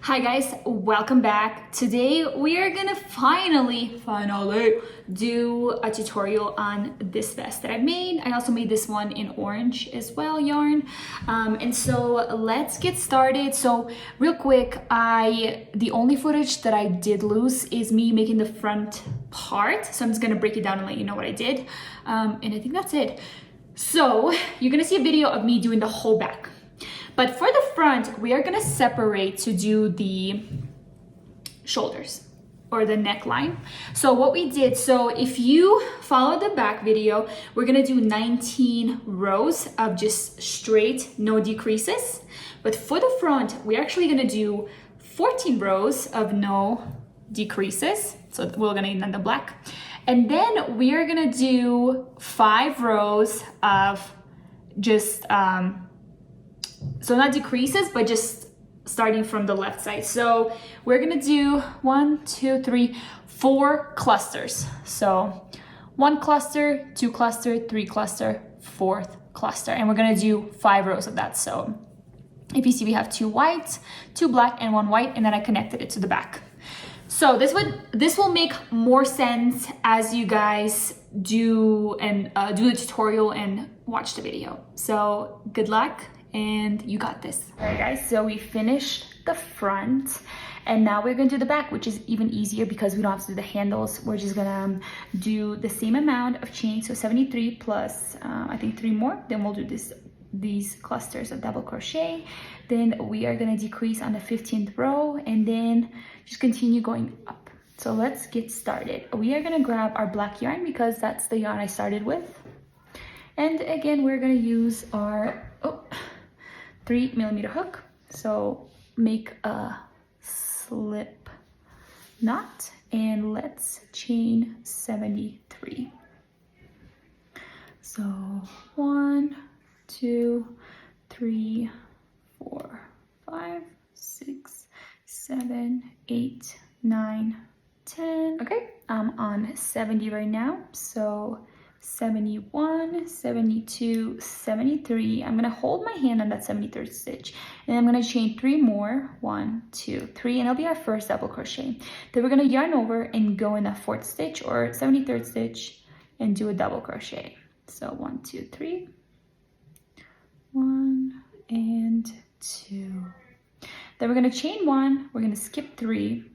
Hi guys, welcome back. Today we are gonna finally do a tutorial on this vest that I've made. I also made this one in orange as well, yarn. And so let's get started. So real quick, the only footage that I did lose is me making the front part. So I'm just gonna break it down and let you know what I did. And I think that's it. So you're gonna see a video of me doing the whole back. But for the front, we are gonna separate to do the shoulders or the neckline. So what we did, so if you follow the back video, we're gonna do 19 rows of just straight, no decreases. But for the front, we're actually gonna do 14 rows of no decreases. So we're gonna end on the black. And then we are gonna do 5 rows of just, so not decreases, but just starting from the left side. So we're gonna do 1, 2, 3, 4 clusters. So 1 cluster, 2 cluster, 3 cluster, 4th cluster. And we're gonna do 5 rows of that. So if you see, we have 2 white, 2 black, and 1 white, and then I connected it to the back. So this will make more sense as you guys do the tutorial and watch the video. So good luck. And you got this. All right guys, so we finished the front and now we're gonna do the back, which is even easier because we don't have to do the handles. We're just gonna do the same amount of chains, so 73 plus I think 3 more. Then we'll do these clusters of double crochet. Then we are gonna decrease on the 15th row and then just continue going up. So let's get started. We are gonna grab our black yarn because that's the yarn I started with. And again, we're gonna use our 3mm hook. So make a slip knot and let's chain 73. So 1, 2, 3, 4, 5, 6, 7, 8, 9, 10. Okay, I'm on 70 right now. So 71, 72, 73. I'm gonna hold my hand on that 73rd stitch and I'm gonna chain 3 more. 1, 2, 3, and it'll be our first double crochet. Then we're gonna yarn over and go in that 4th stitch or 73rd stitch and do a double crochet. So 1, 2, 3, 1 and 2. Then we're gonna chain 1, we're gonna skip 3,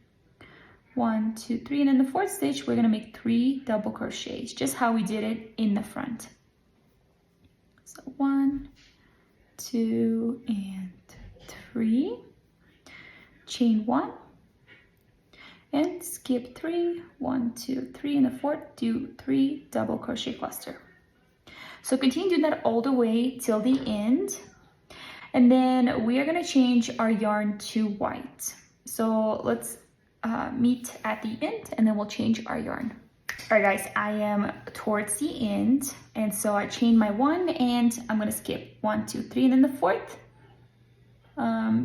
1, 2, 3, and in the 4th stitch we're gonna make 3 double crochets, just how we did it in the front. So 1, 2, and 3, chain 1 and skip 3, 1, 2, 3, in the 4th do 3 double crochet cluster. So continue doing that all the way till the end, and then we are going to change our yarn to white. So let's meet at the end and then we'll change our yarn. All right guys, I am towards the end and so I chain my 1 and I'm going to skip 1, 2, 3, and then the 4th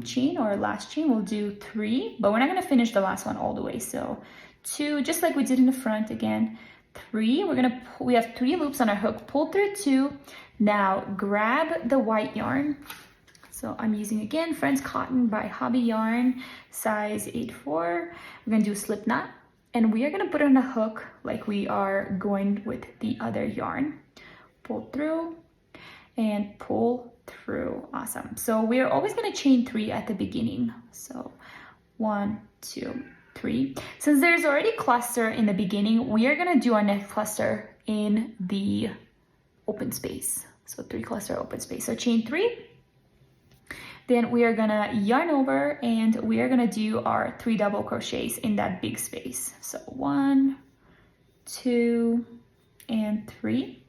chain or last chain we'll do 3, but we're not going to finish the last one all the way. So 2, just like we did in the front. Again 3, we have 3 loops on our hook, pull through 2. Now grab the white yarn. So I'm using again Friends Cotton by Hobby Yarn, size 8-4. We're gonna do a slip knot and we are gonna put it on a hook like we are going with the other yarn. Pull through and pull through. Awesome. So we are always gonna chain 3 at the beginning. So 1, 2, 3. Since there's already cluster in the beginning, we are gonna do our next cluster in the open space. So 3 cluster open space. So chain 3. Then we are gonna yarn over and we are gonna do our 3 double crochets in that big space. So 1, 2, and 3.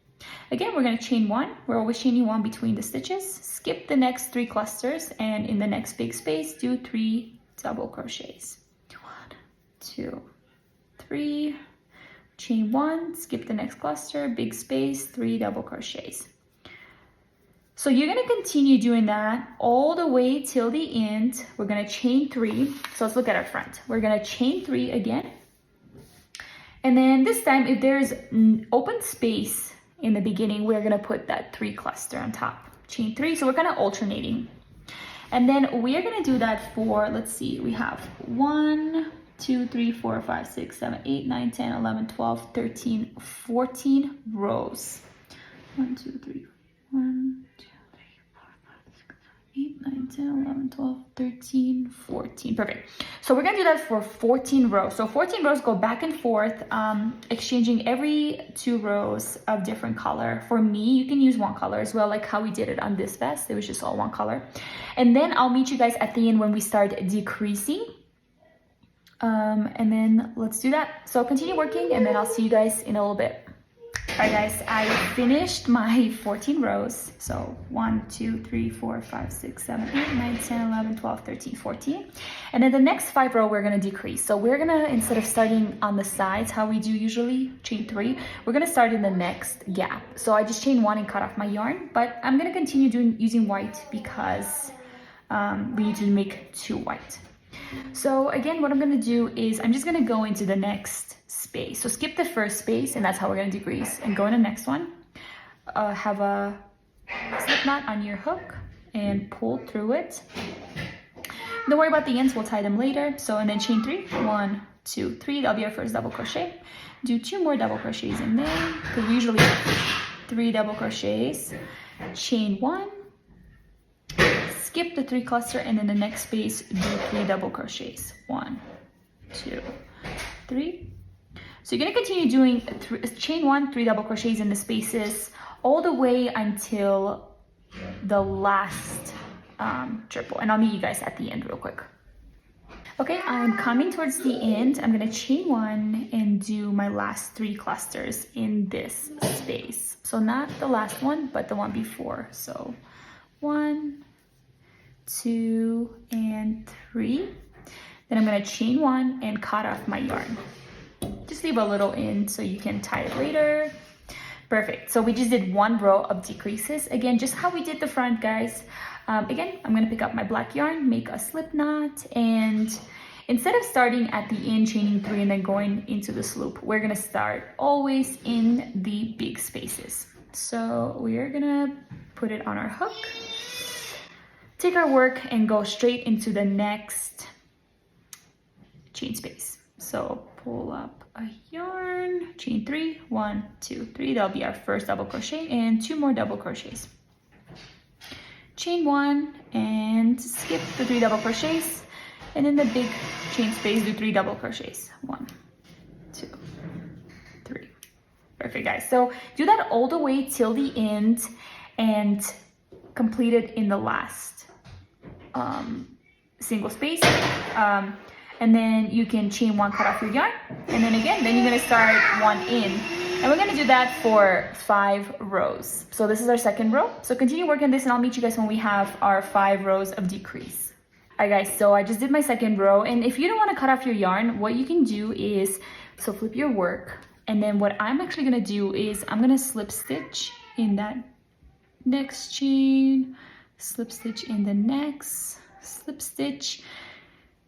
Again, we're gonna chain 1. We're always chaining 1 between the stitches. Skip the next 3 clusters and in the next big space, do 3 double crochets. 1, 2, 3, chain 1, skip the next cluster, big space, 3 double crochets. So you're gonna continue doing that all the way till the end. We're gonna chain 3. So let's look at our front. We're gonna chain 3 again. And then this time, if there's open space in the beginning, we're gonna put that 3 cluster on top. Chain 3, so we're kind of alternating. And then we are gonna do that for, let's see, we have 1, 2, 3, 4, 5, 6, 7, 8, 9, 10, 11, 12, 13, 14 rows. 1, 2, 3, 1, 2, 3, 4, 5, 6, 7, 8, 9, 10, 11, 12, 13, 14. Perfect. So we're gonna do that for 14 rows. So 14 rows go back and forth, exchanging every 2 rows of different color. For me, you can use one color as well, like how we did it on this vest. It was just all one color. And then I'll meet you guys at the end when we start decreasing. And then let's do that. So continue working and then I'll see you guys in a little bit. All right guys, I finished my 14 rows. So 1, 2, 3, 4, 5, 6, 7, 8, 9, 10, 11, 12, 13, 14. And then the next 5 row, we're gonna decrease. So we're gonna, instead of starting on the sides, how we do usually, chain 3, we're gonna start in the next gap. So I just chain 1 and cut off my yarn, but I'm gonna continue using white because we need to make 2 white. So again, what I'm gonna do is I'm just gonna go into the next space. So skip the first space and that's how we're gonna decrease and go in the next one. Have a slip knot on your hook and pull through it. Don't worry about the ends, we'll tie them later. So, and then chain 3, 1, 2, 3, that'll be our first double crochet. Do 2 more double crochets in there, because we usually have 3 double crochets. Chain 1, skip the 3 cluster, and in the next space, do 3 double crochets. 1, 2, 3. So you're gonna continue doing chain 1, 3 double crochets in the spaces all the way until the last triple, and I'll meet you guys at the end real quick. Okay, I'm coming towards the end. I'm gonna chain 1 and do my last 3 clusters in this space. So not the last one, but the one before. So 1, 2, and 3. Then I'm gonna chain 1 and cut off my yarn. Just leave a little in so you can tie it later. Perfect. So we just did 1 row of decreases. Again, just how we did the front, guys. Again, I'm gonna pick up my black yarn, make a slip knot, and instead of starting at the end, chaining 3 and then going into this loop, we're gonna start always in the big spaces. So we are gonna put it on our hook, take our work and go straight into the next chain space. So pull up a yarn, chain 3, 1, 2, 3. That'll be our first double crochet and 2 more double crochets. Chain 1 and skip the 3 double crochets, and in the big chain space do 3 double crochets. 1, 2, 3. Perfect, guys. So do that all the way till the end and complete it in the last single space. And then you can chain 1, cut off your yarn, and then again, then you're gonna start 1 in. And we're gonna do that for 5 rows. So this is our second row. So continue working this and I'll meet you guys when we have our 5 rows of decrease. All right guys, so I just did my second row, and if you don't wanna cut off your yarn, what you can do is, so flip your work, and then what I'm actually gonna do is I'm gonna slip stitch in that next chain, slip stitch in the next, slip stitch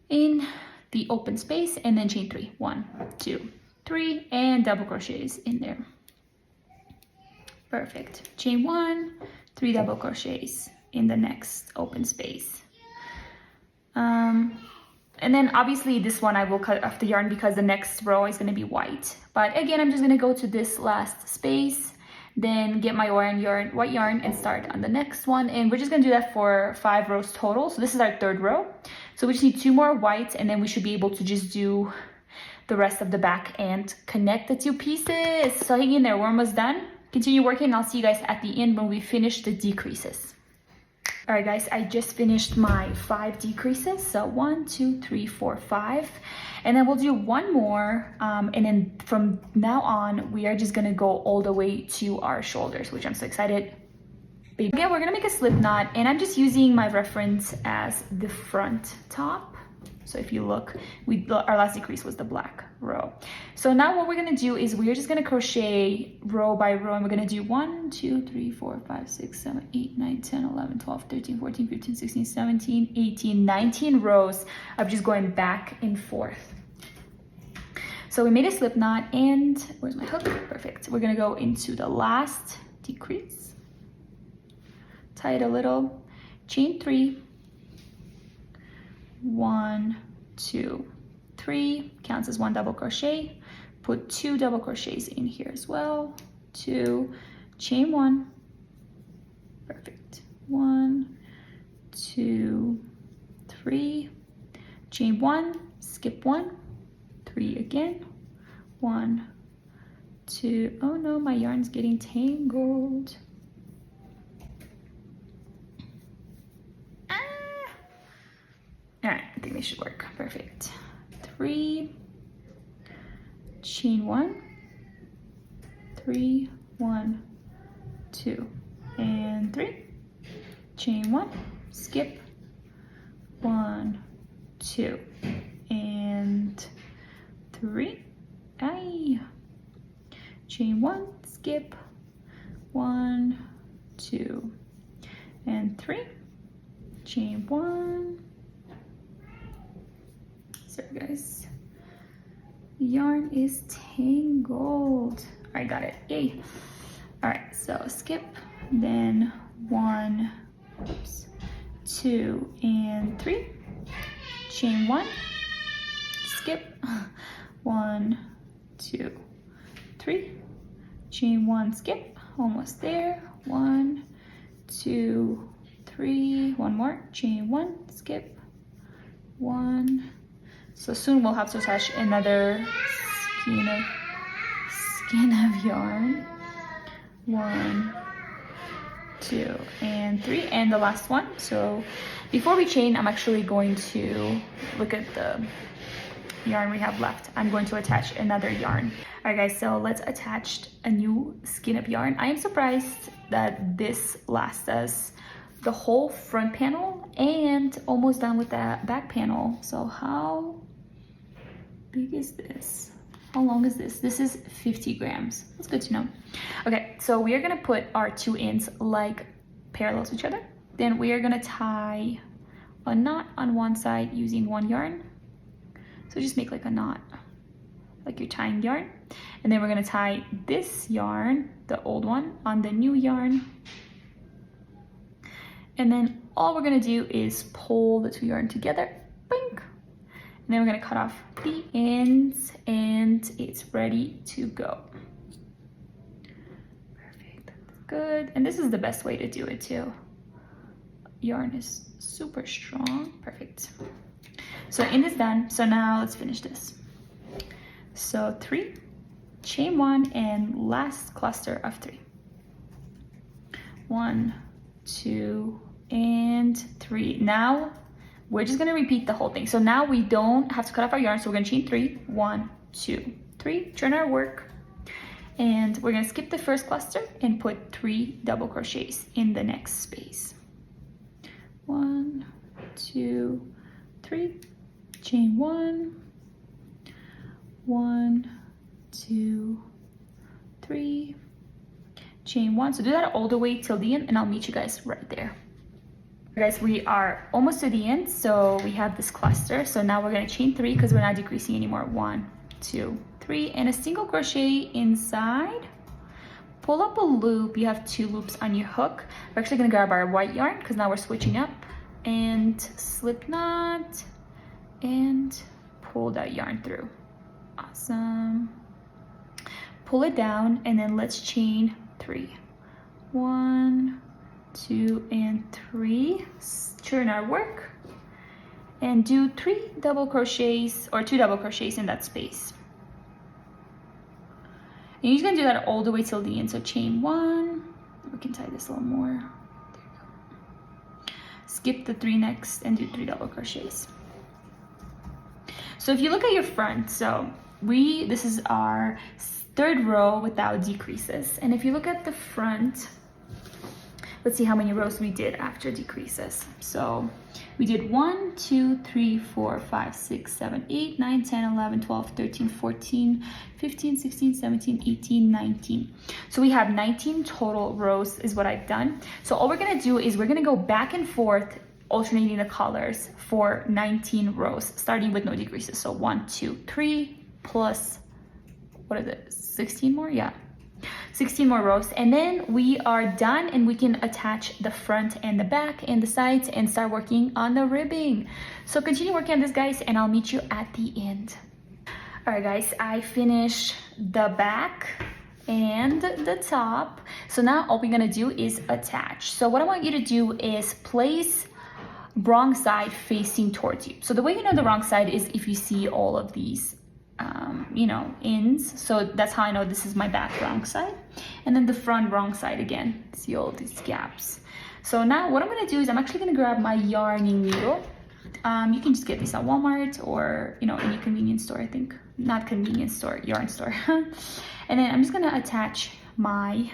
in the open space, and then chain 3, 1, 2, 3, and double crochets in there. Perfect. Chain 1, 3 double crochets in the next open space. And then obviously this one I will cut off the yarn because the next row is going to be white. But again, I'm just going to go to this last space, then get my white yarn and start on the next one. And we're just going to do that for 5 rows total. So this is our third row. So we just need 2 more whites, and then we should be able to just do the rest of the back and connect the 2 pieces. So hang in there, we're almost done. Continue working, I'll see you guys at the end when we finish the decreases. All right guys, I just finished my 5 decreases. So 1, 2, 3, 4, 5. And then we'll do 1 more. And then from now on, we are just gonna go all the way to our shoulders, which I'm so excited. Again, we're gonna make a slip knot, and I'm just using my reference as the front top. So if you look, our last decrease was the black row. So now what we're gonna do is we're just gonna crochet row by row, and we're gonna do 1, 2, 3, 4, 5, 6, 7, 8, 9, 10, 11, 12, 13, 14, 15, 16, 17, 18, 19 rows of just going back and forth. So we made a slip knot, and where's my hook? Perfect. We're gonna go into the last decrease. Tie it a little, chain 3, 1, 2, 3, counts as 1 double crochet. Put 2 double crochets in here as well. 2, chain 1, perfect. 1, 2, 3, chain 1, skip 1, 3 again, 1, 2, oh no, my yarn's getting tangled. All right, I think they should work, perfect. 3, chain 1, 3, 1, 2, and 3, chain 1, skip, 1, 2, and 3, aye, chain 1, skip, 1, 2, and 3, chain 1. Sorry guys, yarn is tangled. All right, got it, yay. All right, so skip, then 1, oops, 2, and 3, chain 1, skip, 1, 2, 3, chain 1, skip, almost there, 1, 2, 3, one more, chain 1, skip, 1. So soon we'll have to attach another skein of yarn. 1, 2, and 3, and the last one. So before we chain, I'm actually going to look at the yarn we have left. I'm going to attach another yarn. All right guys, so let's attach a new skein of yarn. I am surprised that this lasts us the whole front panel and almost done with that back panel. So how big is this? How long is this? This is 50 grams. That's good to know. Okay, so we are gonna put our 2 ends like parallel to each other. Then we are gonna tie a knot on one side using 1 yarn. So just make like a knot, like you're tying yarn. And then we're gonna tie this yarn, the old one, on the new yarn. And then all we're gonna do is pull the 2 yarn together, boink. And then we're gonna cut off the ends and it's ready to go. Perfect, that's good. And this is the best way to do it too. Yarn is super strong, perfect. So end is done, so now let's finish this. So 3, chain 1, and last cluster of 3. 1, 2, and 3. Now we're just gonna repeat the whole thing. So now we don't have to cut off our yarn, so we're gonna chain 3. 1, 2, 3, turn our work, and we're gonna skip the first cluster and put 3 double crochets in the next space. 1, 2, 3, chain 1, 1, 2, 3, chain 1. So do that all the way till the end, and I'll meet you guys right there. Guys, we are almost to the end, so we have this cluster. So now we're gonna chain 3 because we're not decreasing anymore. 1, 2, 3, and a single crochet inside. Pull up a loop. You have 2 loops on your hook. We're actually gonna grab our white yarn because now we're switching up, and slip knot and pull that yarn through. Awesome. Pull it down, and then let's chain 3. 1, 2, and 3. Turn our work and do 3 double crochets or 2 double crochets in that space. And you're just gonna do that all the way till the end. So chain 1. We can tie this a little more. There you go. Skip the 3 next and do 3 double crochets. So if you look at your front, so this is our 3rd row without decreases. And if you look at the front, let's see how many rows we did after decreases. So we did 1, 2, 3, 4, 5, 6, 7, 8, 9, 10, 11, 12, 13, 14, 15, 16, 17, 18, 19. So we have 19 total rows is what I've done. So all we're gonna do is we're gonna go back and forth alternating the colors for 19 rows, starting with no decreases. So 1, 2, 3 plus, what is it, 16 more? Yeah, 16 more rows, and then we are done, and we can attach the front and the back and the sides and start working on the ribbing. So continue working on this, guys, and I'll meet you at the end. All right, guys, I finished the back and the top. So now all we're gonna do is attach. So what I want you to do is place wrong side facing towards you. So the way you know the wrong side is if you see all of these you know, ends. So that's how I know this is my back wrong side. And then the front wrong side again. See all these gaps. So now what I'm gonna do is I'm actually gonna grab my yarning needle. You can just get these at Walmart or, you know, any convenience store, I think. Not convenience store, yarn store. And then I'm just gonna attach my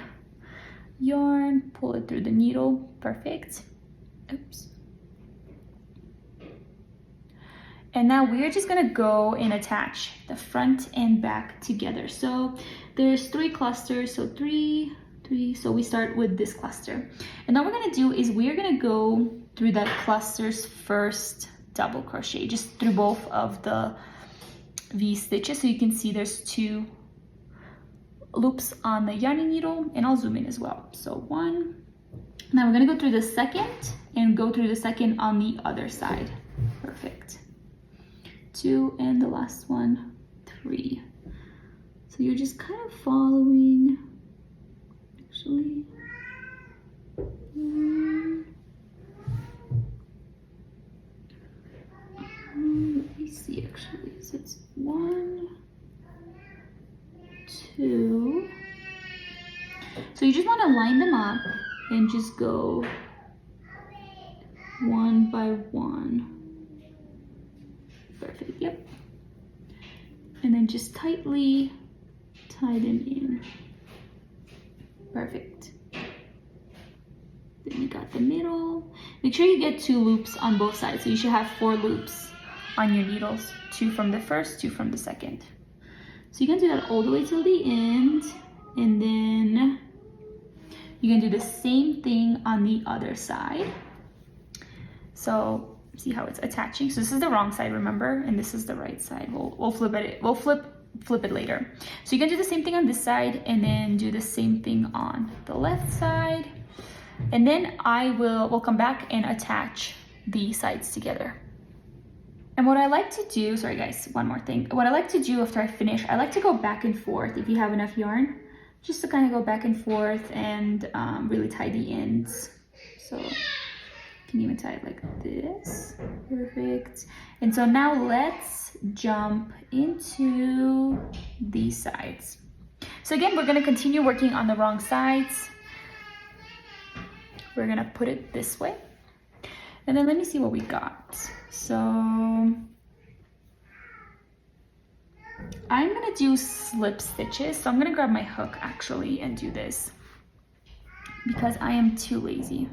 yarn, pull it through the needle. Perfect. Oops. And now we're just gonna go and attach the front and back together. So there's 3 clusters, so 3, so we start with this cluster. And now what we're gonna do is we're gonna go through that cluster's first double crochet, just through both of the V stitches. So you can see there's 2 loops on the yarning needle, and I'll zoom in as well. So 1, now we're gonna go through the second and go through the second on the other side. Perfect. 2, and the last one, 3. So you're just kind of following, actually. Let me see, actually. So it's 1, 2. So you just want to line them up and just go one by one. Perfect, yep. And then just tightly tie them in. Perfect. Then you got the middle. Make sure you get 2 loops on both sides. So you should have 4 loops on your needles. 2 from the first, 2 from the second. So you can do that all the way till the end. And then you can do the same thing on the other side. So see how it's attaching. So this is the wrong side, remember, and this is the right side. We'll flip it. We'll flip it later. So you can do the same thing on this side, and then do the same thing on the left side, and then we'll come back and attach the sides together. And what I like to do, sorry guys, one more thing. What I like to do after I finish, I like to go back and forth if you have enough yarn, just to kind of go back and forth and really tie the ends. So can even tie it like this. Perfect. And so now let's jump into these sides. So again, we're going to continue working on the wrong sides. We're going to put it this way. And then let me see what we got. So I'm going to do slip stitches. So I'm going to grab my hook actually and do this, because I am too lazy.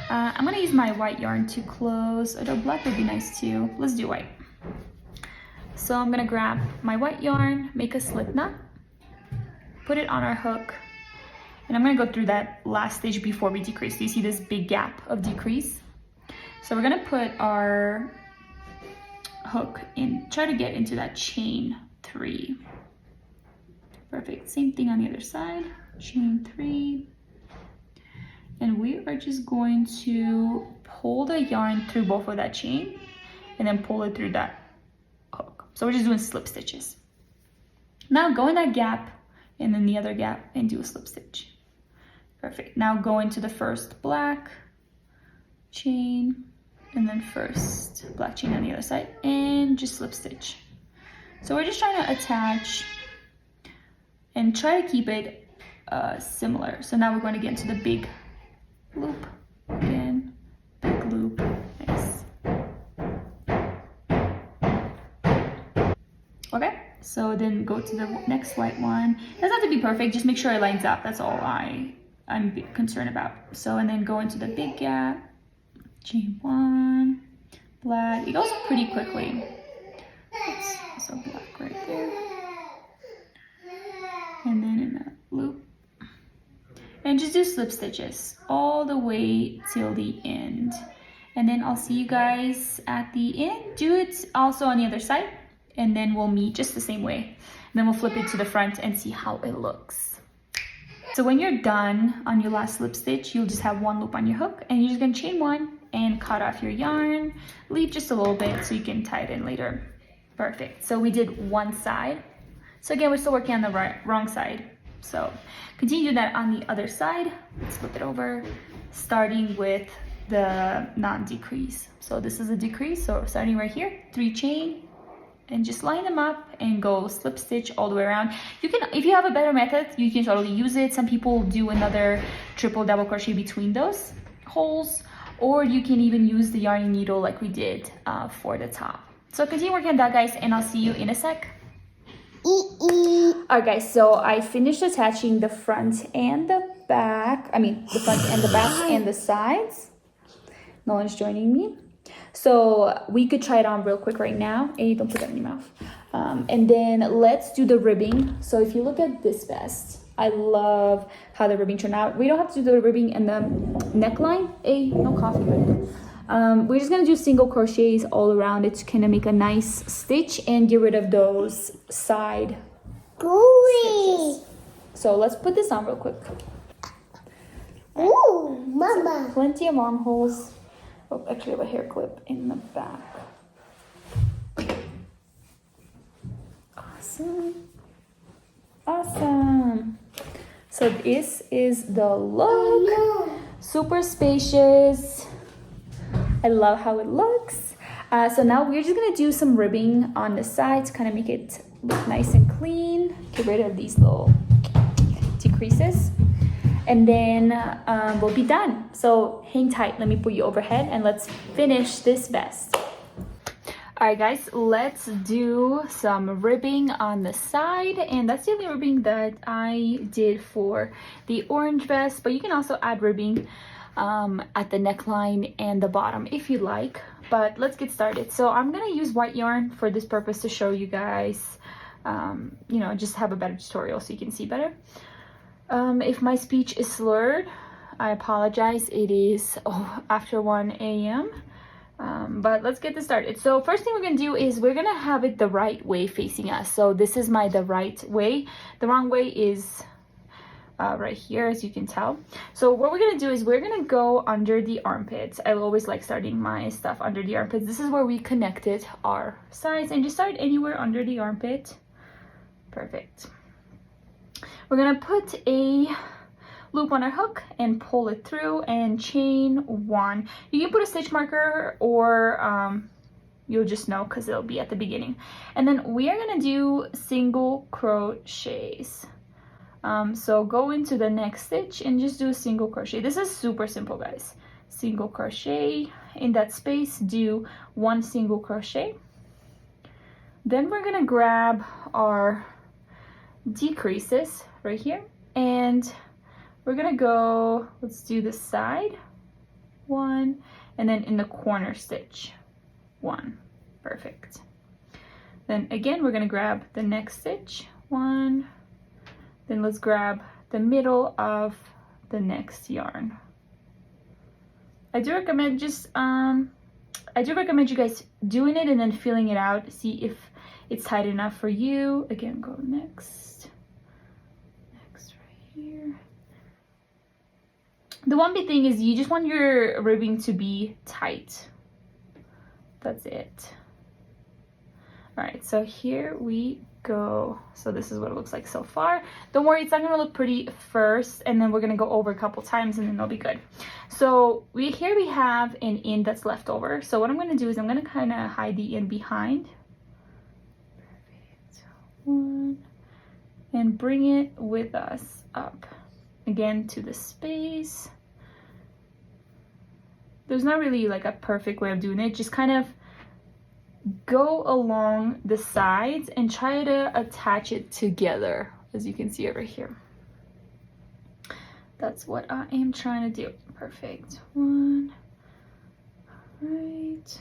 I'm gonna use my white yarn to close, although black would be nice too. Let's do white. So I'm gonna grab my white yarn, make a slip knot, put it on our hook, and I'm gonna go through that last stitch before we decrease. Do you see this big gap of decrease? So we're gonna put our hook in, try to get into that chain 3. Perfect, same thing on the other side, chain 3. And we are just going to pull the yarn through both of that chain and then pull it through that hook. So we're just doing slip stitches. Now go in that gap and then the other gap and do a slip stitch. Perfect. Now go into the first black chain and then first black chain on the other side and just slip stitch. So we're just trying to attach and try to keep it similar. So now we're going to get into the big loop again, big loop, nice. Okay, so then go to the next white one. It doesn't have to be perfect, just make sure it lines up. That's all I'm concerned about. So, and then go into the big gap, chain 1, black. It goes pretty quickly. Oops, so black right there. And then in that loop. And just do slip stitches all the way till the end. And then I'll see you guys at the end. Do it also on the other side, and then we'll meet just the same way. Then we'll flip it to the front and see how it looks. So when you're done on your last slip stitch, you'll just have one loop on your hook, and you're just gonna chain one and cut off your yarn. Leave just a little bit so you can tie it in later. Perfect. So we did one side. So again, we're still working on the wrong side. So continue that on the other side. Let's flip it over, starting with the non-decrease. So this is a decrease, so starting right here, 3 chain, and just line them up and go slip stitch all the way around. You can, if you have a better method, you can totally use it. Some people do another triple double crochet between those holes, or you can even use the yarning needle like we did for the top. So continue working on that, guys, and I'll see you in a sec. Alright guys, so I finished attaching the front and the back. I mean the front and the back and the sides. Nolan's joining me. So we could try it on real quick right now. Hey, don't put that in your mouth. And then let's do the ribbing. So if you look at this vest, I love how the ribbing turned out. We don't have to do the ribbing in the neckline. Hey, no coffee right now. We're just gonna do single crochets all around it to kind of make a nice stitch and get rid of those side stitches. So let's put this on real quick. Ooh, mama. So plenty of armholes. Oh, actually I have a hair clip in the back. Awesome. Awesome. So this is the look. Super spacious. I love how it looks. So now we're just gonna do some ribbing on the sides, kind of make it look nice and clean. Get rid of these little decreases. And then we'll be done. So hang tight, let me put you overhead and let's finish this vest. All right guys, let's do some ribbing on the side, and that's the only ribbing that I did for the orange vest, but you can also add ribbing at the neckline and the bottom if you like. But let's get started. So I'm gonna use white yarn for this purpose to show you guys, you know, just have a better tutorial so you can see better. If my speech is slurred, I apologize. It is after 1 a.m. But let's get this started. So first thing we're gonna do is we're gonna have it the right way facing us. So this is the right way. The wrong way is right here, as you can tell. So what we're gonna do is we're gonna go under the armpits. I always like starting my stuff under the armpits. This is where we connected our sides, and just start anywhere under the armpit. Perfect. We're gonna put a loop on our hook and pull it through and chain 1. You can put a stitch marker, or you'll just know because it'll be at the beginning. And then we are gonna do single crochets. So go into the next stitch and just do a single crochet. This is super simple, guys. Single crochet in that space, do 1 single crochet. Then we're gonna grab our decreases right here, and we're gonna go, let's do the side 1, and then in the corner stitch 1. Perfect. Then again, we're gonna grab the next stitch 1, then let's grab the middle of the next yarn. I do recommend you guys doing it and then feeling it out, see if it's tight enough for you. Again, go next right here. The one big thing is you just want your ribbing to be tight. That's it. All right, so here we go. So this is what it looks like so far. Don't worry, it's not gonna look pretty first, and then we're gonna go over a couple times and then it'll be good. So here we have an in that's left over. So what I'm gonna do is I'm gonna kind of hide the in behind. Perfect. 1, and bring it with us up again to the space. There's not really like a perfect way of doing it, just kind of go along the sides and try to attach it together, as you can see over here. That's what I am trying to do. Perfect. 1, right.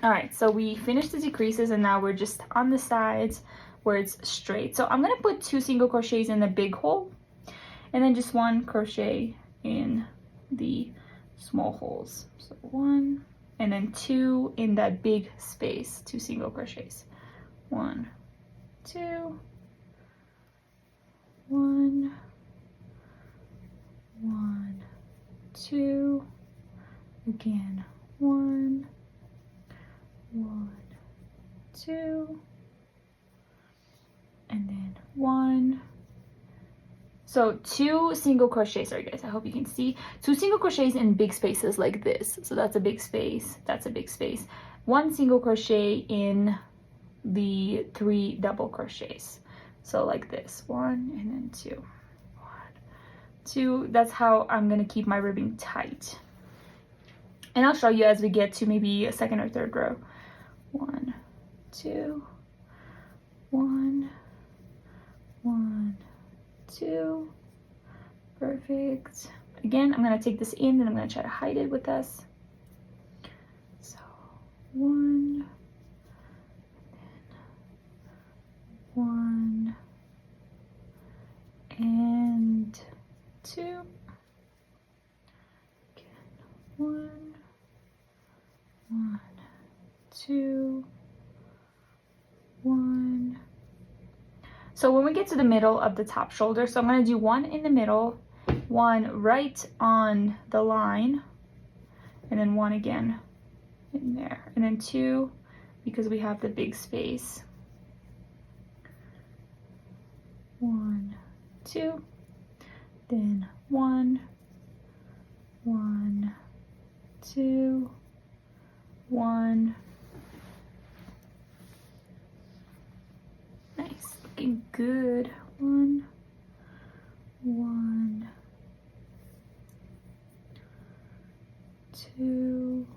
All right, so we finished the decreases and now we're just on the sides where it's straight. So I'm gonna put 2 single crochets in the big hole and then just 1 crochet in the small holes. So 1 and then 2 in that big space, 2 single crochets. 1, 2, 1, 1, 2, again, 1, 1, 2, and then 1. So 2 single crochets, sorry guys, I hope you can see, 2 single crochets in big spaces like this. So that's a big space, that's a big space. 1 single crochet in the 3 double crochets. So like this, 1 and then 2, 1, 2. That's how I'm gonna keep my ribbing tight. And I'll show you as we get to maybe a second or third row. 1, 2, 1, 1, 2, perfect. Again, I'm gonna take this in and I'm gonna try to hide it with us. So 1, and then 1, and 2. Again, 1, 1, 2, 1. So when we get to the middle of the top shoulder, so I'm going to do 1 in the middle, 1 right on the line, and then 1 again in there, and then 2 because we have the big space. 1, 2, then 1, 1, 2, 1. Nice, looking good. 1, 1, 2,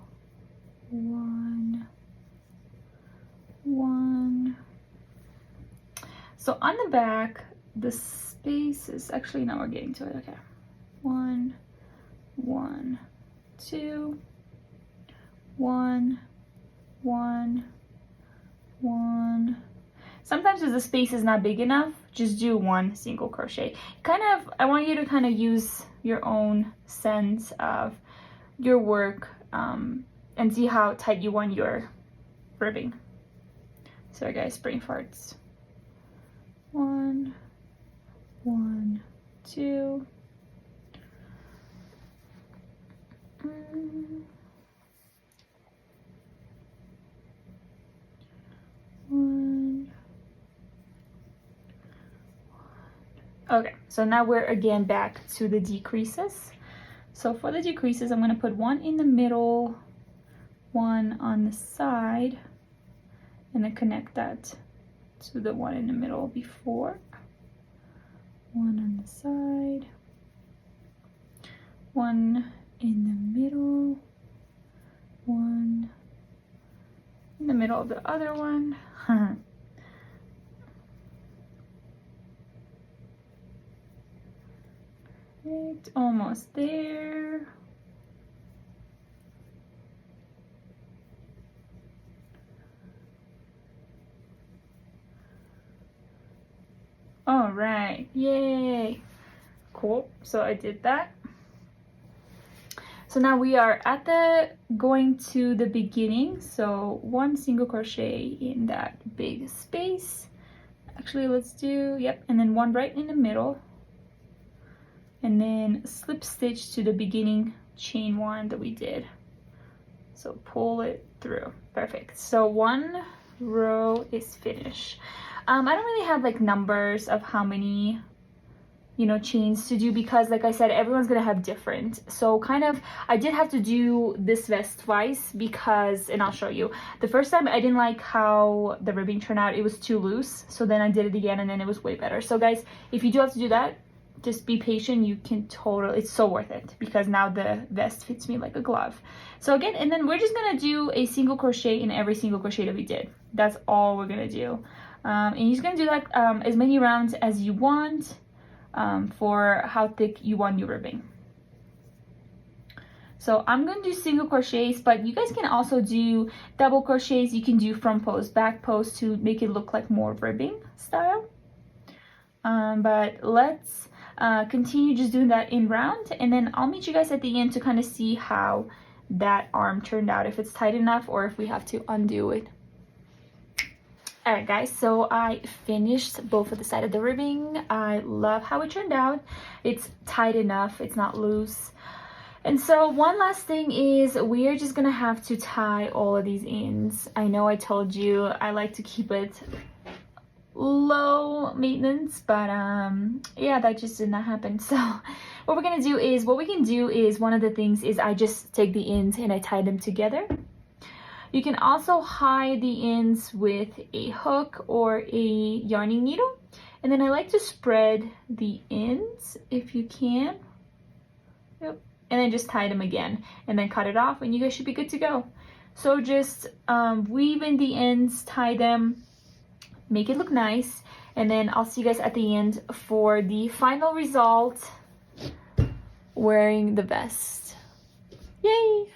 1, 1. So on the back, the space is actually, now we're getting to it. Okay, 1, 1, 2, 1, 1, 1. Sometimes if the space is not big enough, just do 1 single crochet. I want you to kind of use your own sense of your work and see how tight you want your ribbing. Sorry guys, brain farts. 1, 1, 2. 1. Okay, so now we're again back to the decreases. So for the decreases, I'm going to put 1 in the middle, 1 on the side, and then connect that to the 1 in the middle before. 1 on the side, 1 in the middle, 1 in the middle of the other one. Perfect, almost there. All right, yay, cool. So I did that. So now we are at the going to the beginning. So 1 single crochet in that big space. Actually, let's do, yep, and then 1 right in the middle. And then slip stitch to the beginning chain 1 that we did. So pull it through. Perfect. So 1 row is finished. I don't really have like numbers of how many, you know, chains to do because like I said, everyone's gonna have different. So kind of, I did have to do this vest twice because, and I'll show you. The first time I didn't like how the ribbing turned out. It was too loose. So then I did it again and then it was way better. So guys, if you do have to do that, just be patient. You can totally, it's so worth it because now the vest fits me like a glove. So again, and then we're just gonna do a single crochet in every single crochet that we did. That's all we're gonna do. And you're just gonna do like as many rounds as you want for how thick you want your ribbing. So I'm gonna do single crochets, but you guys can also do double crochets. You can do front post, back post to make it look like more ribbing style. But let's continue just doing that in round, and then I'll meet you guys at the end to kind of see how that arm turned out, if it's tight enough or if we have to undo it. All right, guys, so I finished both of the side of the ribbing. I love how it turned out. It's tight enough, it's not loose. And so one last thing is we are just gonna have to tie all of these ends. I know I told you I like to keep it low maintenance, but yeah, that just did not happen. So what we can do is one of the things is I just take the ends and I tie them together. You can also hide the ends with a hook or a yarning needle, and then I like to spread the ends if you can. Yep. And then just tie them again and then cut it off and you guys should be good to go. So just weave in the ends, tie them, make it look nice, and then I'll see you guys at the end for the final result, wearing the vest. Yay!